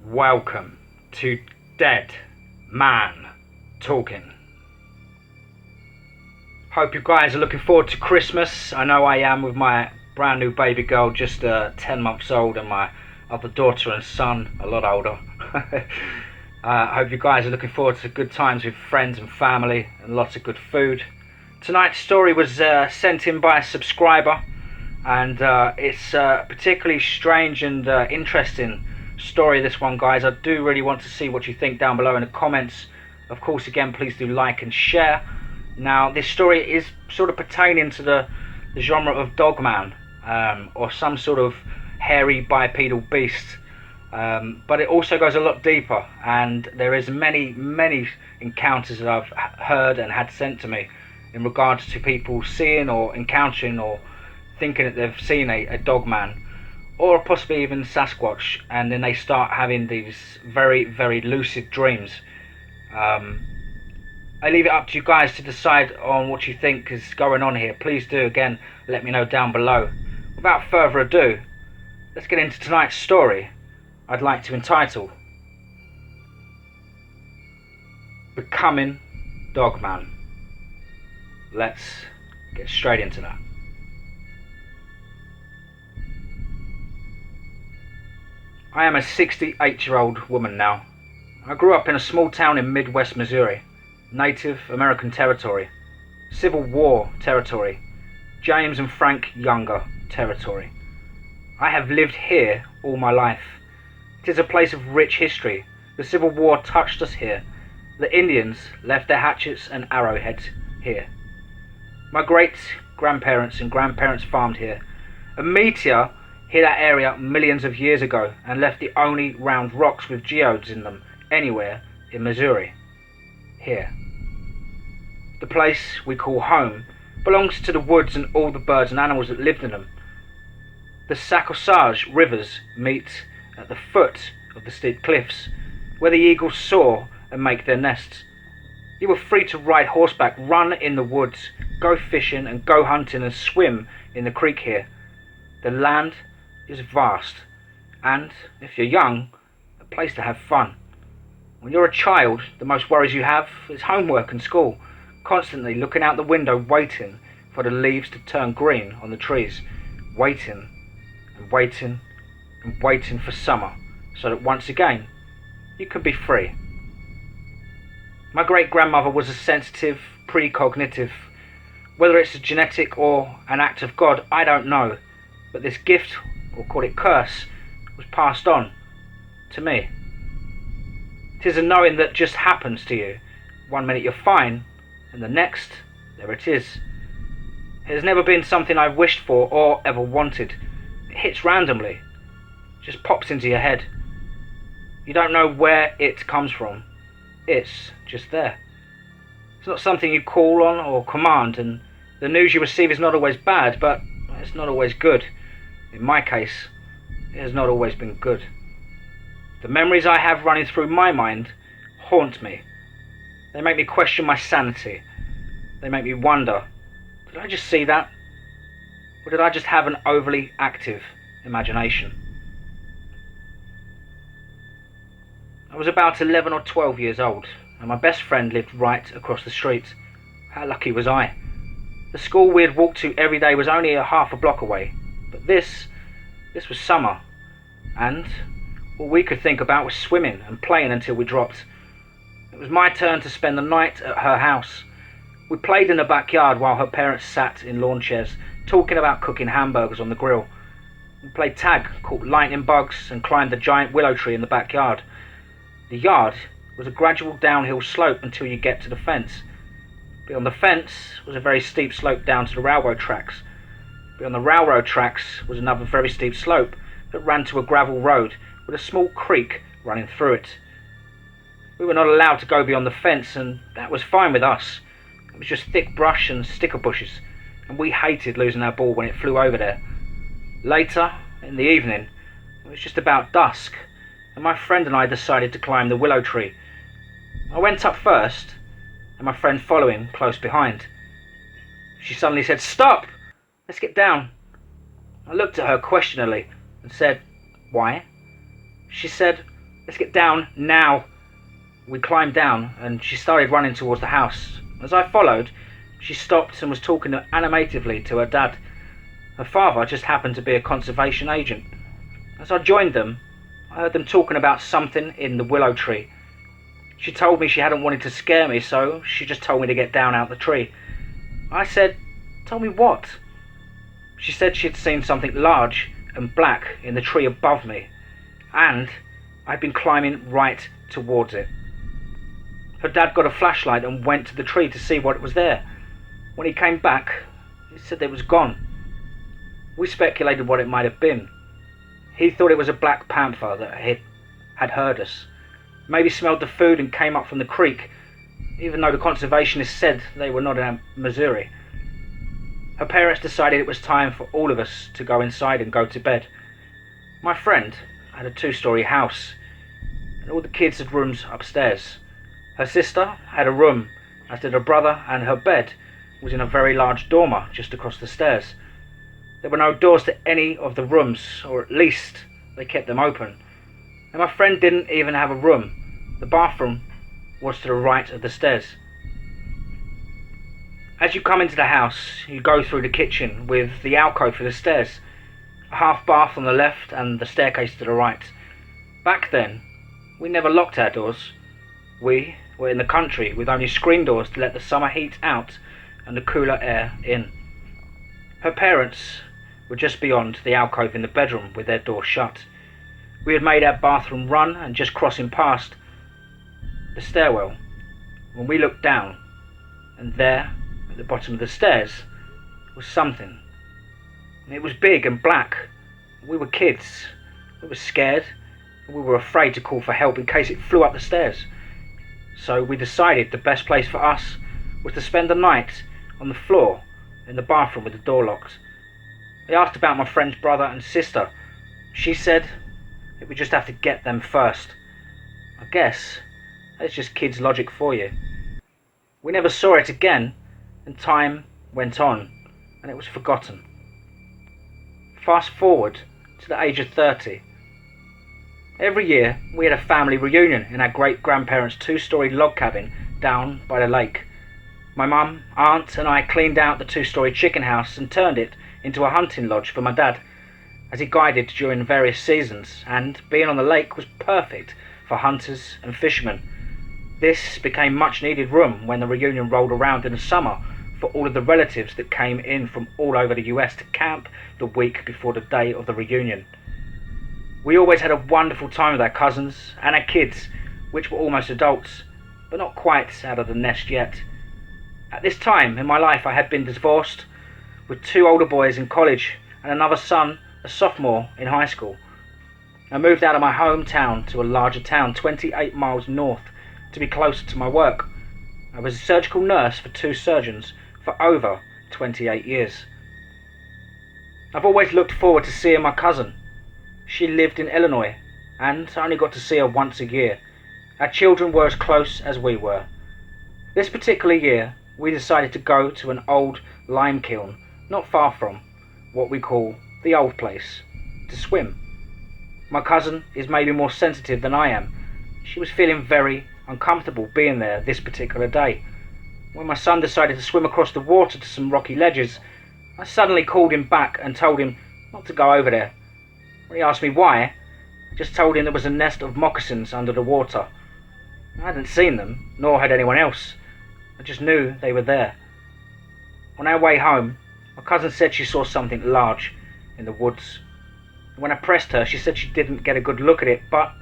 Welcome to Dead Man Talking. Hope you guys are looking forward to Christmas. I know I am, with my brand new baby girl, just 10 months old, and my other daughter and son a lot older. I hope you guys are looking forward to good times with friends and family and lots of good food. Tonight's story was sent in by a subscriber, and it's a particularly strange and interesting story, this one, guys. I do really want to see what you think down below in the comments. Of course, again, please do like and share. Now, this story is sort of pertaining to the genre of Dogman, or some sort of hairy bipedal beast, but it also goes a lot deeper, and there is many encounters that I've heard and had sent to me in regards to people seeing or encountering or thinking that they've seen a Dogman, or possibly even Sasquatch, and then they start having these very lucid dreams. I leave it up to you guys to decide on what you think is going on here. Please do, again, let me know down below. Without further ado, let's get into tonight's story. I'd like to entitle Becoming Dogman. Let's get straight into that. I am a 68-year-old woman now. I grew up in a small town in Midwest Missouri, Native American territory, Civil War territory, James and Frank Younger territory. I have lived here all my life. It is a place of rich history. The Civil War touched us here. The Indians left their hatchets and arrowheads here. My great-grandparents and grandparents farmed here. A meteor hit that area millions of years ago and left the only round rocks with geodes in them anywhere in Missouri. Here. The place we call home belongs to the woods and all the birds and animals that lived in them. The Sacossage rivers meet at the foot of the steep cliffs, where the eagles soar and make their nests. You were free to ride horseback, run in the woods, go fishing and go hunting and swim in the creek here. The land is vast, and, if you're young, a place to have fun. When you're a child, the most worries you have is homework and school, constantly looking out the window waiting for the leaves to turn green on the trees, waiting and waiting and waiting for summer, so that once again you can be free. My great-grandmother was a sensitive, precognitive. Whether it's a genetic or an act of God, I don't know, but this gift, or call it curse, was passed on to me. It is a knowing that just happens to you. One minute you're fine, and the next, there it is. It has never been something I've wished for or ever wanted. It hits randomly, just pops into your head. You don't know where it comes from. It's just there. It's not something you call on or command, and the news you receive is not always bad, but it's not always good. In my case, it has not always been good. The memories I have running through my mind haunt me. They make me question my sanity. They make me wonder, did I just see that? Or did I just have an overly active imagination? I was about 11 or 12 years old, and my best friend lived right across the street. How lucky was I? The school we had walked to every day was only a half a block away, but this was summer, and all we could think about was swimming and playing until we dropped. It was my turn to spend the night at her house. We played in the backyard while her parents sat in lawn chairs, talking about cooking hamburgers on the grill. We played tag, caught lightning bugs, and climbed the giant willow tree in the backyard. The yard was a gradual downhill slope until you get to the fence. Beyond the fence was a very steep slope down to the railroad tracks. Beyond the railroad tracks was another very steep slope that ran to a gravel road with a small creek running through it. We were not allowed to go beyond the fence, and that was fine with us. It was just thick brush and sticker bushes, and we hated losing our ball when it flew over there. Later, in the evening, it was just about dusk, and my friend and I decided to climb the willow tree. I went up first, and my friend following close behind. She suddenly said, "Stop! Let's get down." I looked at her questioningly and said, "Why?" She said, "Let's get down now." We climbed down, and she started running towards the house. As I followed, she stopped and was talking animatedly to her dad. Her father just happened to be a conservation agent. As I joined them, I heard them talking about something in the willow tree. She told me she hadn't wanted to scare me, so she just told me to get down out the tree. I said, "Tell me what?" She said she had seen something large and black in the tree above me, and I'd been climbing right towards it. Her dad got a flashlight and went to the tree to see what was there. When he came back, he said it was gone. We speculated what it might have been. He thought it was a black panther that had heard us. Maybe smelled the food and came up from the creek, even though the conservationists said they were not in Missouri. Her parents decided it was time for all of us to go inside and go to bed. My friend had a 2-story house, and all the kids had rooms upstairs. Her sister had a room, as did her brother, and her bed was in a very large dormer just across the stairs. There were no doors to any of the rooms, or at least they kept them open. And my friend didn't even have a room. The bathroom was to the right of the stairs. As you come into the house, you go through the kitchen with the alcove for the stairs, a half bath on the left and the staircase to the right. Back then, we never locked our doors. We were in the country with only screen doors to let the summer heat out and the cooler air in. Her parents were just beyond the alcove in the bedroom with their door shut. We had made our bathroom run and just crossing past the stairwell when we looked down, and there at the bottom of the stairs was something. And it was big and black. We were kids. We were scared, and we were afraid to call for help in case it flew up the stairs. So we decided the best place for us was to spend the night on the floor in the bathroom with the door locked. I asked about my friend's brother and sister. She said that we just have to get them first. I guess that's just kids' logic for you. We never saw it again, and time went on, and it was forgotten. Fast forward to the age of 30. Every year we had a family reunion in our great-grandparents' 2-story log cabin down by the lake. My mum, aunt and I cleaned out the 2-story chicken house and turned it into a hunting lodge for my dad, as he guided during various seasons, and being on the lake was perfect for hunters and fishermen. This became much needed room when the reunion rolled around in the summer for all of the relatives that came in from all over the US to camp the week before the day of the reunion. We always had a wonderful time with our cousins and our kids, which were almost adults, but not quite out of the nest yet. At this time in my life I had been divorced, with 2 older boys in college and another son, a sophomore in high school. I moved out of my hometown to a larger town 28 miles north to be closer to my work. I was a surgical nurse for 2 surgeons for over 28 years. I've always looked forward to seeing my cousin. She lived in Illinois, and I only got to see her once a year. Our children were as close as we were. This particular year, we decided to go to an old lime kiln not far from what we call the old place, to swim. My cousin is maybe more sensitive than I am. She was feeling very uncomfortable being there this particular day. When my son decided to swim across the water to some rocky ledges, I suddenly called him back and told him not to go over there. When he asked me why, I just told him there was a nest of moccasins under the water. I hadn't seen them, nor had anyone else. I just knew they were there. On our way home, my cousin said she saw something large in the woods. When I pressed her, she said she didn't get a good look at it, but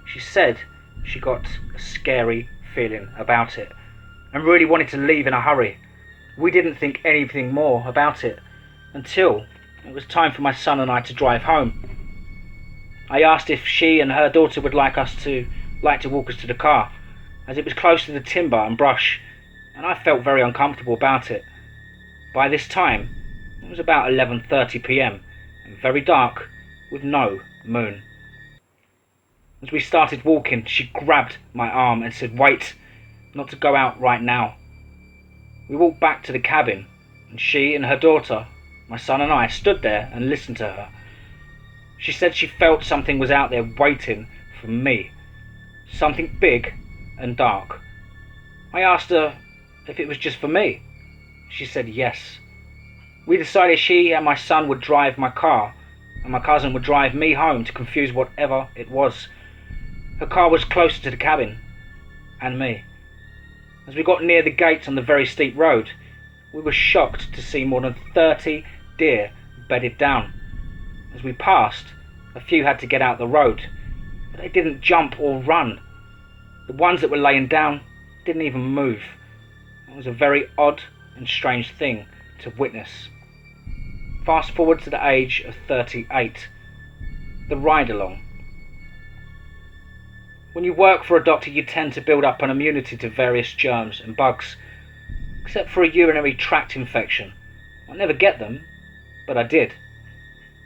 she said she got a scary feeling about it and really wanted to leave in a hurry. We didn't think anything more about it until it was time for my son and I to drive home. I asked if she and her daughter would like to walk us to the car. as it was close to the timber and brush, and I felt very uncomfortable about it. By this time, it was about 11:30 p.m. and very dark, with no moon. As we started walking, she grabbed my arm and said, "Wait, not to go out right now." We walked back to the cabin, and she and her daughter, my son and I, stood there and listened to her. She said she felt something was out there waiting for me, something big and dark. I asked her if it was just for me. She said yes. We decided she and my son would drive my car, and my cousin would drive me home to confuse whatever it was. Her car was closer to the cabin and me. As we got near the gates on the very steep road, we were shocked to see more than 30 deer bedded down. As we passed, a few had to get out the road, but they didn't jump or run. The ones that were laying down didn't even move. It was a very odd and strange thing to witness. Fast forward to the age of 38. The ride-along. When you work for a doctor, you tend to build up an immunity to various germs and bugs, except for a urinary tract infection. I never get them, but I did.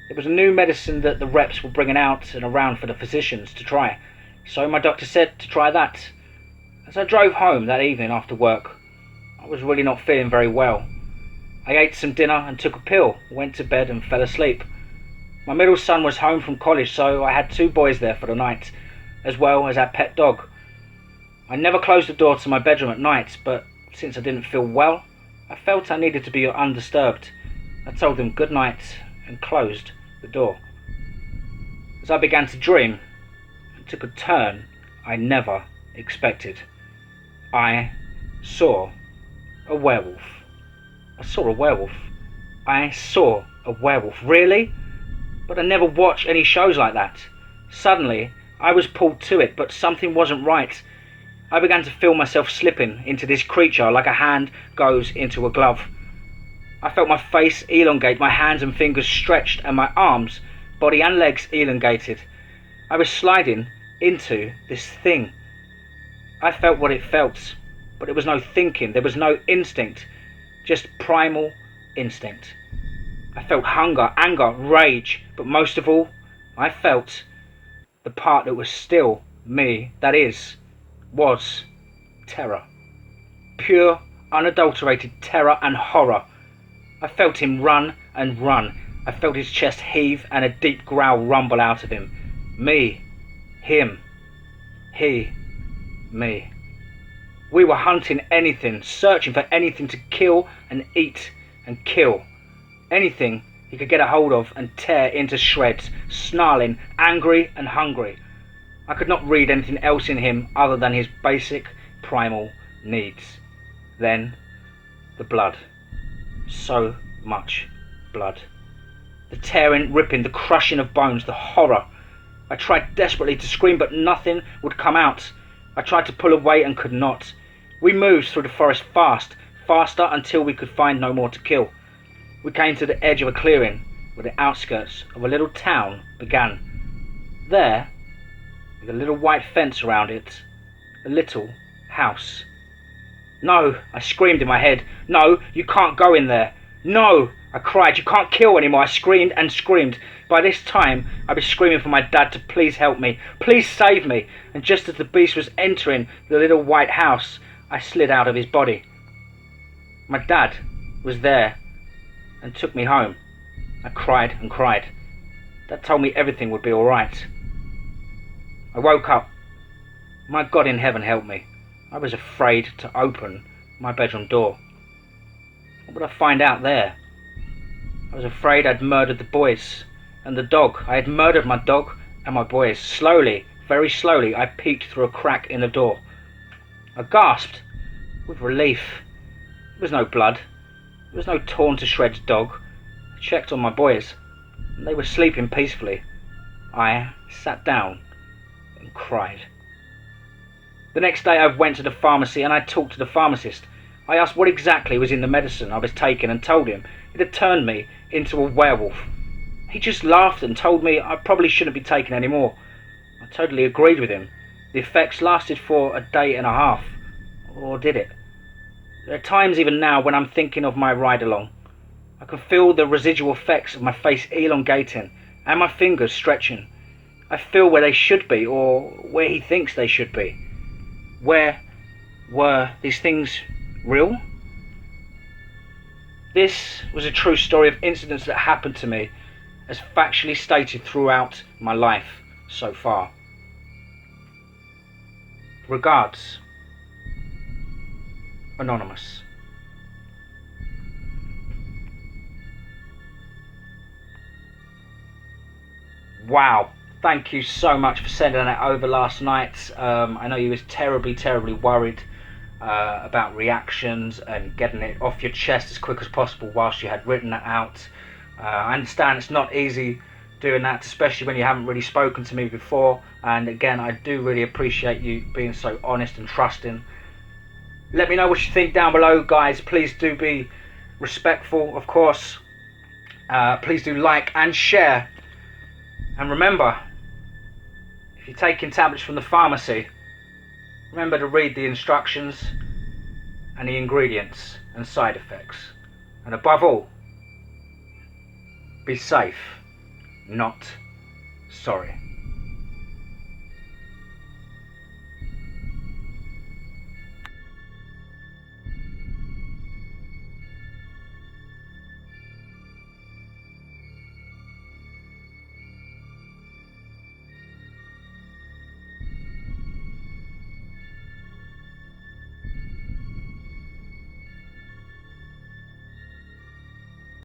It was a new medicine that the reps were bringing out and around for the physicians to try, so my doctor said to try that. As I drove home that evening after work, I was really not feeling very well. I ate some dinner and took a pill, went to bed and fell asleep. My middle son was home from college, so I had 2 boys there for the night, as well as our pet dog. I never closed the door to my bedroom at night, but since I didn't feel well, I felt I needed to be undisturbed. I told them good night and closed the door. As I began to dream, it took a turn I never expected. I saw a werewolf. I saw a werewolf. I saw a werewolf. Really? But I never watch any shows like that. Suddenly, I was pulled to it, but something wasn't right. I began to feel myself slipping into this creature like a hand goes into a glove. I felt my face elongate, my hands and fingers stretched, and my arms, body and legs elongated. I was sliding into this thing. I felt what it felt, but there was no thinking, there was no instinct, just primal instinct. I felt hunger, anger, rage, but most of all, I felt the part that was still me, that is, was terror. Pure, unadulterated terror and horror. I felt him run and run. I felt his chest heave and a deep growl rumble out of him. Me, him, he, me. We were hunting anything, searching for anything to kill and eat and kill. Anything he could get a hold of and tear into shreds, snarling, angry and hungry. I could not read anything else in him other than his basic primal needs. Then, the blood. So much blood. The tearing, ripping, the crushing of bones, the horror. I tried desperately to scream, but nothing would come out. I tried to pull away and could not. We moved through the forest faster until we could find no more to kill. We came to the edge of a clearing where the outskirts of a little town began. There, with a little white fence around it, a little house. "No," I screamed in my head. "No, you can't go in there. No," I cried, "you can't kill anymore." I screamed and screamed. By this time, I was screaming for my dad to please help me, please save me. And just as the beast was entering the little white house, I slid out of his body. My dad was there and took me home. I cried and cried. Dad told me everything would be all right. I woke up. My God in heaven help me. I was afraid to open my bedroom door. What would I find out there? I was afraid I'd murdered the boys and the dog. I had murdered my dog and my boys. Slowly, very slowly, I peeked through a crack in the door. I gasped with relief. There was no blood. There was no torn to shreds dog. I checked on my boys, and they were sleeping peacefully. I sat down and cried. The next day I went to the pharmacy and I talked to the pharmacist. I asked what exactly was in the medicine I was taking and told him it had turned me into a werewolf. He just laughed and told me I probably shouldn't be taking any more. I totally agreed with him. The effects lasted for a day and a half. Or did it? There are times even now when I'm thinking of my ride-along. I can feel the residual effects of my face elongating and my fingers stretching. I feel where they should be, or where he thinks they should be. Where were these things real? This was a true story of incidents that happened to me, as factually stated throughout my life so far. Regards, Anonymous. Wow, thank you so much for sending that over last night. I know you was terribly worried about reactions and getting it off your chest as quick as possible whilst you had written that out. I understand it's not easy doing that, especially when you haven't really spoken to me before, and again, I do really appreciate you being so honest and trusting. Let me know what you think down below, guys. Please do be respectful, of course. Please do like and share. And remember, if you're taking tablets from the pharmacy, remember to read the instructions and the ingredients and side effects. And above all, be safe, not sorry.